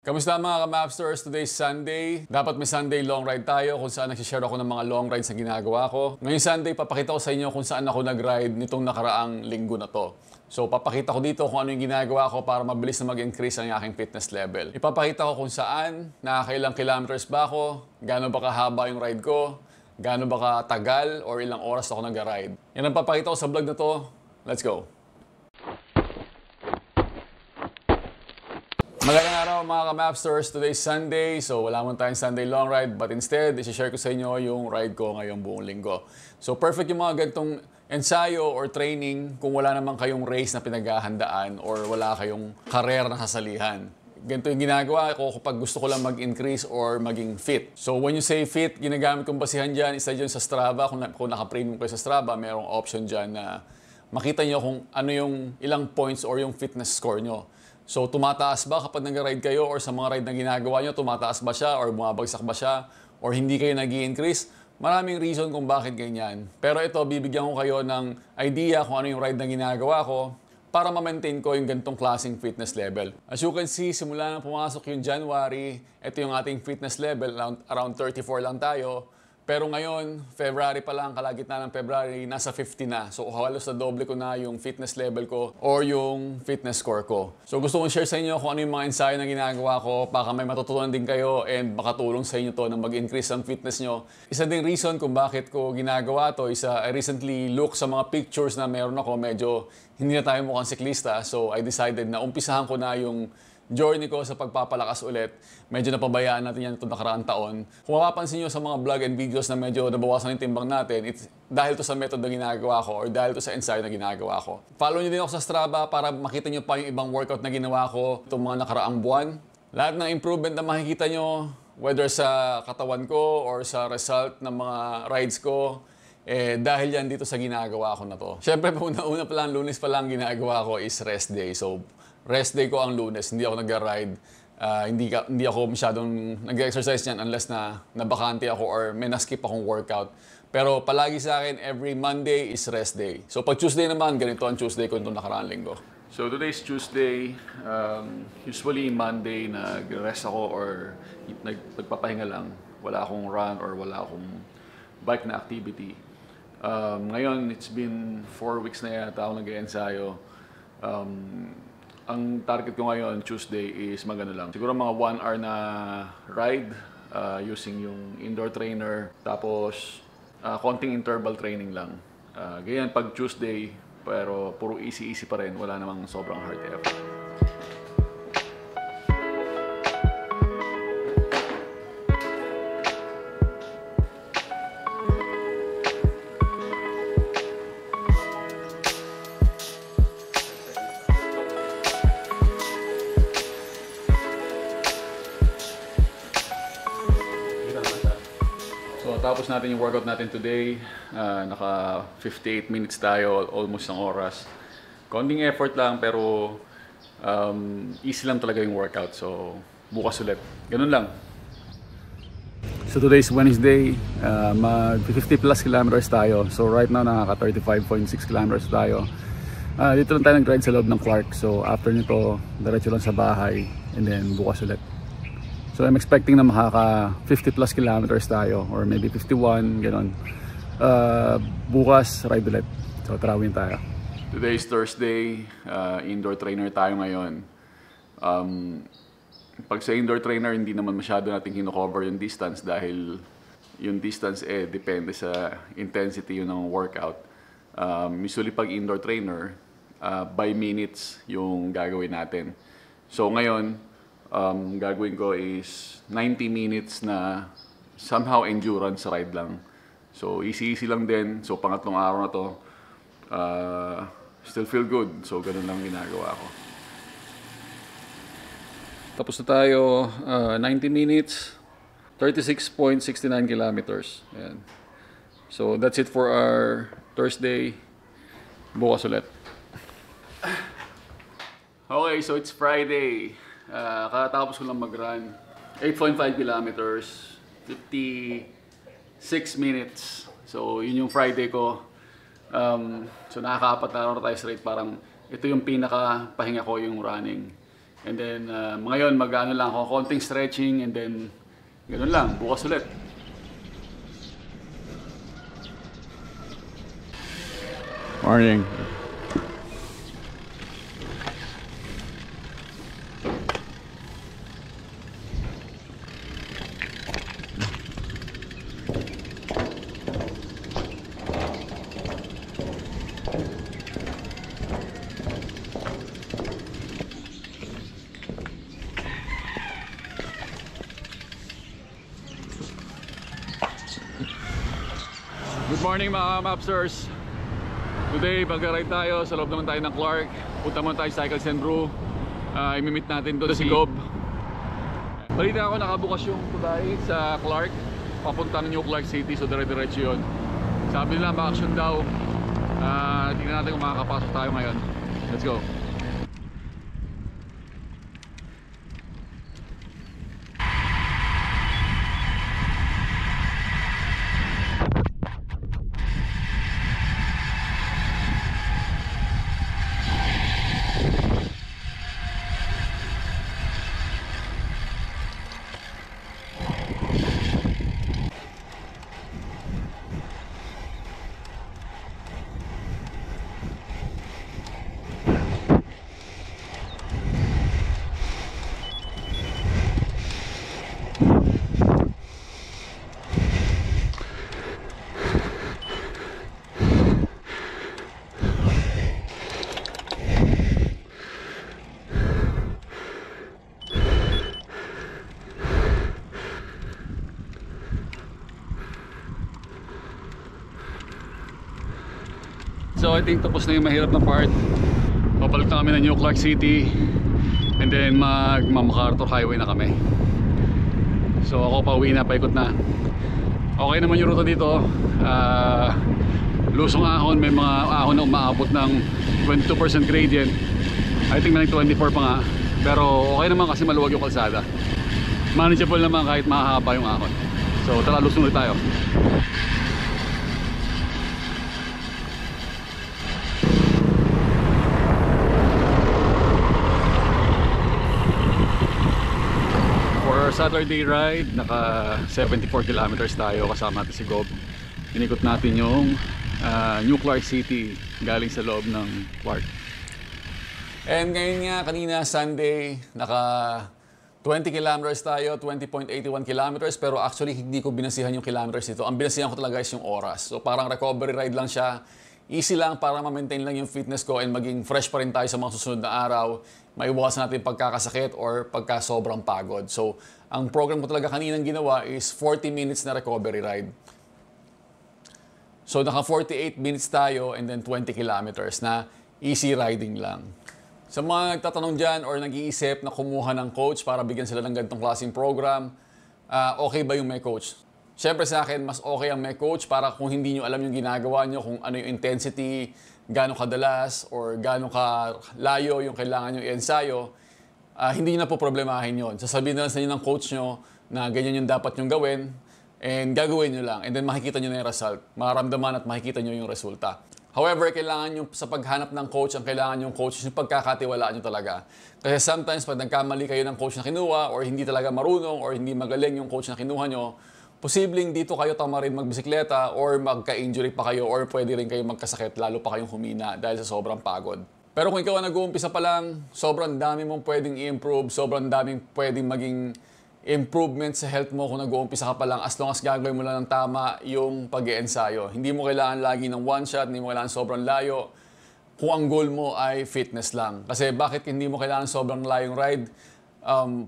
Kamusta mga ka-Mapsters? Today's Sunday. Dapat may Sunday long ride tayo kung saan nagsishare ako ng mga long rides na ginagawa ko. Ngayong Sunday, papakita ko sa inyo kung saan ako nag-ride nitong nakaraang linggo na to. So, papakita ko dito kung ano yung ginagawa ko para mabilis na mag-increase ang aking fitness level. Ipapakita ko kung saan, nakakailang kilometers ba ako, gaano ba kahaba yung ride ko, gaano ba katagal, or ilang oras ako nag-ride. Yan ang papakita ko sa vlog na to. Let's go! Magandang araw mga ka-Mapsters. Today's Sunday, so wala man tayong Sunday long ride, but instead, isi-share ko sa inyo yung ride ko ngayong buong linggo. So perfect yung mga ganitong ensayo or training kung wala naman kayong race na pinaghahandaan or wala kayong karer na sasalihan. Ganito yung ginagawa ko kapag gusto ko lang mag-increase or maging fit. So when you say fit, ginagamit kong basihan dyan, isa dyan sa Strava. Kung naka-premium kayo sa Strava, mayroong option dyan na makita nyo kung ano yung ilang points or yung fitness score nyo. So, tumataas ba kapag nag-ride kayo or sa mga ride na ginagawa nyo, tumataas ba siya or bumabagsak ba siya or hindi kayo nag-i-increase? Maraming reason kung bakit ganyan. Pero ito, bibigyan ko kayo ng idea kung ano yung ride na ginagawa ko para ma-maintain ko yung ganitong klaseng fitness level. As you can see, simula na pumasok yung January, ito yung ating fitness level, around 34 lang tayo. Pero ngayon, February pa lang, kalagitnaan ng February, nasa 50 na. So halos na doble ko na yung fitness level ko or yung fitness score ko. So gusto kong share sa inyo kung ano yung mga ensayo na ginagawa ko. Baka may matutunan din kayo and makatulong sa inyo to na mag-increase ang fitness nyo. Isa ding reason kung bakit ko ginagawa to is I recently look sa mga pictures na meron ako. Medyo hindi na tayo mukhang siklista. So I decided na umpisahan ko na yung journey ko sa pagpapalakas ulit. Medyo napabayaan natin yan itong nakaraang taon. Kung mapapansin nyo sa mga vlog and videos na medyo nabawasan yung timbang natin, it's dahil to sa method na ginagawa ko or dahil to sa ensayo na ginagawa ko. Follow nyo din ako sa Strava para makita nyo pa yung ibang workout na ginawa ko itong mga nakaraang buwan. Lahat ng improvement na makikita nyo, whether sa katawan ko or sa result ng mga rides ko, dahil yan dito sa ginagawa ko na to. Siyempre, una pa lang, Lunes pa lang ginagawa ko is rest day. So, rest day ko ang Lunes, hindi ako nag-ride. Hindi ako masyadong nag-exercise niyan unless na nabakante ako or may naskip akong workout. Pero palagi sa akin, every Monday is rest day. So pag Tuesday naman, ganito ang Tuesday ko itong nakaraang linggo. So today's Tuesday. Usually Monday nag-rest ako or nagpapahinga lang. Wala akong run or wala akong bike na activity. Ngayon, it's been 4 weeks na yata ako nag-ensayo. Ang target ko ngayon, Tuesday, is magano lang. Siguro mga 1 hour na ride using yung indoor trainer. Tapos, konting interval training lang. Ganyan pag Tuesday, pero puro easy-easy pa rin. Wala namang sobrang hard effort. Tapos natin yung workout natin today, naka 58 minutes tayo, almost ng oras. Konting effort lang pero easy lang talaga yung workout. So bukas ulit. Ganun lang. So today's Wednesday, mag 50 plus kilometers tayo. So right now nakaka 35.6 kilometers tayo. Dito lang tayo nag-ride sa loob ng Clark. So after nito, diretso lang sa bahay and then bukas ulit. So I'm expecting na makaka 50 plus kilometers tayo or maybe 51, gano'n. Bukas, ride ulit. So tarawin tayo. Today is Thursday. Indoor trainer tayo ngayon. Pag sa indoor trainer, hindi naman masyado natin kino-cover yung distance dahil yung distance depende sa intensity yun ng workout. Usually pag indoor trainer, by minutes yung gagawin natin. So ngayon, gagawin ko is 90 minutes na somehow endurance ride lang. So easy-easy lang din. So pangatlong araw na to, still feel good. So ganun lang ginagawa ko. Tapos na tayo, 90 minutes, 36.69 kilometers. Ayan. So that's it for our Thursday. Bukas ulit. Okay, so it's Friday. Katapos ko lang mag-run. 8.5 kilometers, 56 minutes. So, yun yung Friday ko. So, nakaka-4 na araw na tayo straight. Parang ito yung pinaka-pahinga ko yung running. And then ngayon mag-ano lang ako, konting stretching and then ganoon lang, bukas ulit. Morning. Good morning mga Mapsters. Today mag-ride tayo sa loob naman tayo ng Clark. Punta naman tayo sa Cycles and Brew. I-meet natin doon si Gob. Balita ako nakabukas yung tulay sa Clark papunta ng New Clark City, so dire-diretso yun. Sabi nila ma-action daw. Tingnan natin kung makakapasok tayo ngayon. Let's go. So I think tapos na yung mahirap na part. Papalik na kami ng New Clark City and then mag-MacArthur Highway na kami. So ako pauwi na, paikot na. Okay naman yung ruta dito. Lusong ahon, may mga ahon na umaabot ng 22% gradient. I think may 24 pa nga. Pero okay naman kasi maluwag yung kalsada. Manageable naman kahit mahaba yung ahon. So tara, lusong ulit tayo. Saturday ride, naka 74 kilometers tayo kasama natin si Gob. Inikot natin yung New Clark City galing sa loob ng Clark. And ngayon nga, kanina Sunday, naka 20 kilometers tayo, 20.81 kilometers, pero actually hindi ko binasihan yung kilometers dito. Ang binasihan ko talaga is yung oras. So parang recovery ride lang siya. Easy lang para ma-maintain lang yung fitness ko and maging fresh pa rin tayo sa mga susunod na araw. Maiwasan natin pagkakasakit or pagka sobrang pagod. So, ang program ko talaga kaninang ginawa is 40 minutes na recovery ride. So, naka 48 minutes tayo and then 20 kilometers na easy riding lang. Sa mga nagtatanong dyan or nag-iisip na kumuha ng coach para bigyan sila ng ganitong klaseng program, okay ba yung may coach? Siyempre sa akin, mas okay ang may coach para kung hindi nyo alam yung ginagawa nyo, kung ano yung intensity, gaano kadalas, or gaano kalayo yung kailangan nyo i-ensayo, hindi nyo na po problemahin yun. Sasabihin na lang sa inyo ng coach nyo na ganyan yung dapat nyo gawin, and gagawin nyo lang, and then makikita nyo na yung result. Mararamdaman at makikita nyo yung resulta. However, kailangan nyo sa paghanap ng coach, ang kailangan yung coach yung pagkakatiwalaan nyo talaga. Kasi sometimes pag nagkamali kayo ng coach na kinuha, or hindi talaga marunong, or hindi magaling yung coach na kinuha nyo, posibleng dito kayo tama rin magbisikleta or magka-injury pa kayo or pwede rin kayo magkasakit lalo pa kayong humina dahil sa sobrang pagod. Pero kung ikaw nag-uumpisa pa lang, sobrang dami mong pwedeng i-improve, sobrang daming pwedeng maging improvement sa health mo kung nag-uumpisa ka pa lang as long as gagawin mo lang ng tama yung pag-iensayo. Hindi mo kailangan lagi ng one shot, hindi mo kailangan sobrang layo kung ang goal mo ay fitness lang. Kasi bakit hindi mo kailangan sobrang layong ride?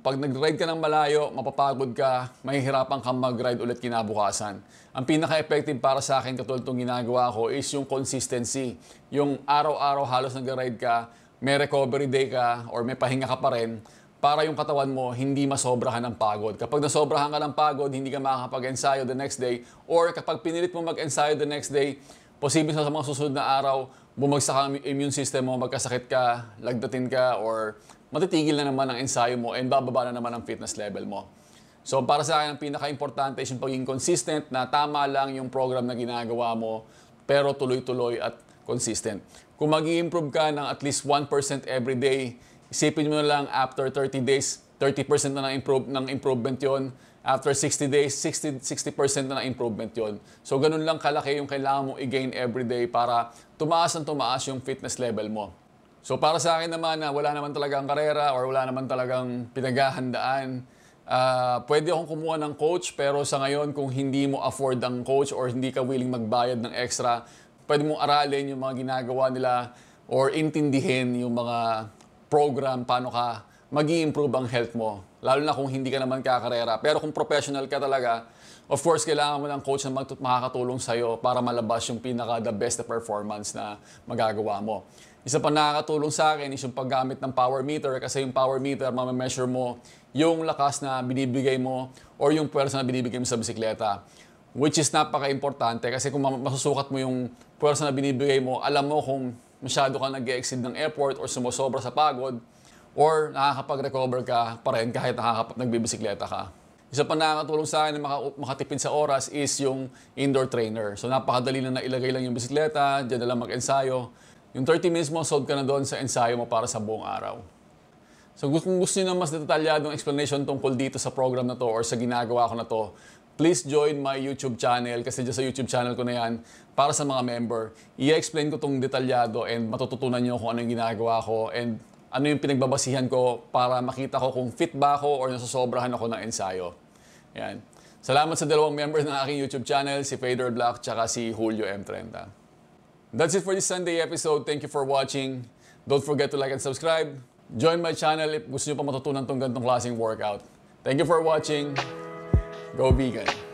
Pag nag-ride ka ng malayo, mapapagod ka, mahihirapan kang mag-ride ulit kinabukasan. Ang pinaka-effective para sa akin, katulad itong ginagawa ko, is yung consistency. Yung araw-araw halos nag-ride ka, may recovery day ka, or may pahinga ka pa rin, para yung katawan mo hindi masobrahan ng pagod. Kapag nasobrahan ka ng pagod, hindi ka makakapag-ensayo the next day, or kapag pinilit mo mag-ensayo the next day, posible sa mga susunod na araw, bumagsak ang immune system mo, magkasakit ka, lagdatin ka, or matitigil na naman ang ensayo mo and bababa na naman ang fitness level mo. So para sa akin, ang pinaka-importante is yung pagiging consistent na tama lang yung program na ginagawa mo pero tuloy-tuloy at consistent. Kung mag-i-improve ka ng at least 1% every day, isipin mo na lang after 30 days, 30% na ng improvement yon. After 60 days, 60% na ng improvement yon. So ganun lang kalaki yung kailangan mong i-gain everyday para tumaas yung fitness level mo. So para sa akin naman na wala naman talagang karera or wala naman talagang pinaghahandaan, pwede akong kumuha ng coach, pero sa ngayon kung hindi mo afford ang coach or hindi ka willing magbayad ng extra, pwede mong aralin yung mga ginagawa nila or intindihin yung mga program paano ka mag-i-improve ang health mo. Lalo na kung hindi ka naman kakarera. Pero kung professional ka talaga, of course, kailangan mo ng coach na makakatulong sa'yo para malabas yung the best performance na magagawa mo. Isa pa nakakatulong sa akin is yung paggamit ng power meter, kasi yung power meter, mamameasure mo yung lakas na binibigay mo or yung pwersa na binibigay mo sa bisikleta. Which is napaka-importante kasi kung masusukat mo yung pwersa na binibigay mo, alam mo kung masyado ka nag-exceed ng effort or sumusobra sa pagod, or nakakapag-recover ka pa rin kahit nagbibisikleta ka. Isa pa nakakatulong sa akin na makatipid sa oras is yung indoor trainer. So napakadali na ilagay lang yung bisikleta, dyan na lang mag-ensayo. Yung 30 minutes mo, solve ka na doon sa ensayo mo para sa buong araw. So kung gusto niyo ng mas detalyadong explanation tungkol dito sa program na to or sa ginagawa ko na to, please join my YouTube channel kasi dyan sa YouTube channel ko na yan para sa mga member. I-explain ko tong detalyado and matututunan niyo kung ano yung ginagawa ko and ano yung pinagbabasihan ko para makita ko kung fit ba ako or nasosobrahan ako ng ensayo. Yan. Salamat sa dalawang members ng aking YouTube channel, si Fader Black tsaka si Julio M30. That's it for this Sunday episode. Thank you for watching. Don't forget to like and subscribe. Join my channel if gusto nyo pa matutunan tong ganitong klaseng workout. Thank you for watching. Go vegan!